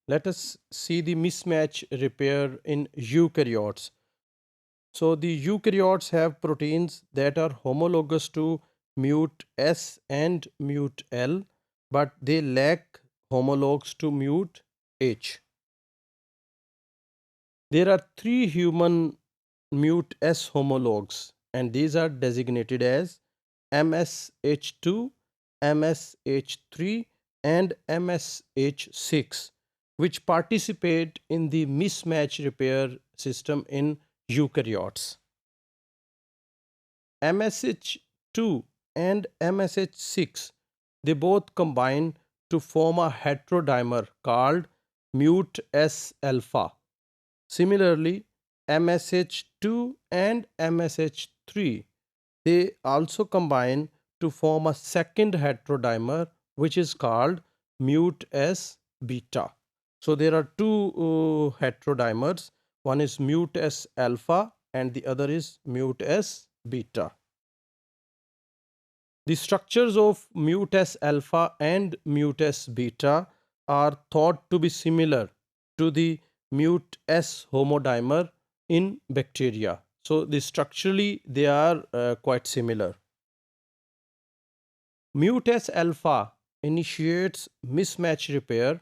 Let us see the mismatch repair in eukaryotes. So the eukaryotes have proteins that are homologous to mut S and mut L, but they lack homologs to mut H. There are three human mut S homologs, and these are designated as MSH2, MSH3, and MSH6, which participate in the mismatch repair system in eukaryotes. MSH2 and MSH6, they both combine to form a heterodimer called mut S alpha. Similarly, MSH2 and MSH3, they also combine to form a second heterodimer which is called mut S beta. So there are two heterodimers, one is mut S alpha and the other is mut S beta. The structures of mut S alpha and mut S beta are thought to be similar to the mut S homodimer in bacteria. So structurally they are quite similar. Mut S alpha initiates mismatch repair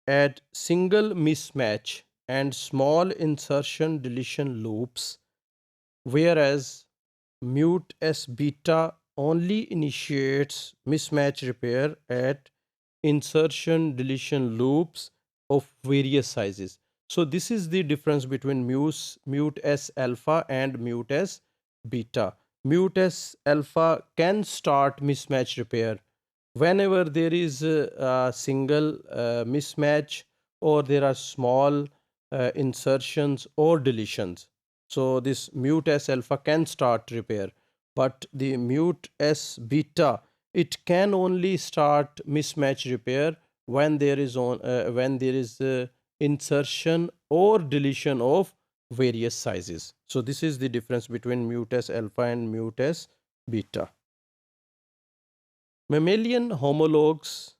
at single mismatch and small insertion deletion loops, whereas mut S beta only initiates mismatch repair at insertion deletion loops of various sizes. So this is the difference between mut S alpha and mut S beta. Mut S alpha can start mismatch repair whenever there is a single mismatch or there are small insertions or deletions. So this mut S alpha can start repair, but the mut S beta, it can only start mismatch repair when there is insertion or deletion of various sizes. So this is the difference between mut S alpha and mut S beta. Mammalian homologs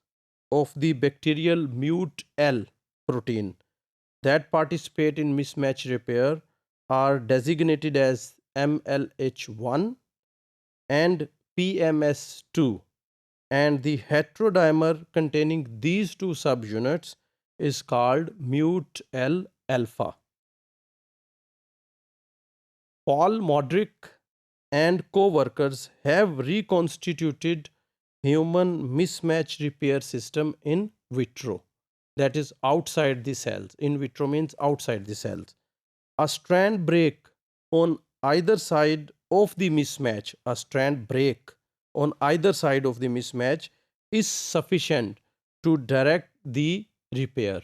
of the bacterial mut L protein that participate in mismatch repair are designated as MLH1 and PMS2, and the heterodimer containing these two subunits is called mut L alpha. Paul Modric and co-workers have reconstituted human mismatch repair system in vitro, that is outside the cells. In vitro means outside the cells. A strand break on either side of the mismatch, is sufficient to direct the repair.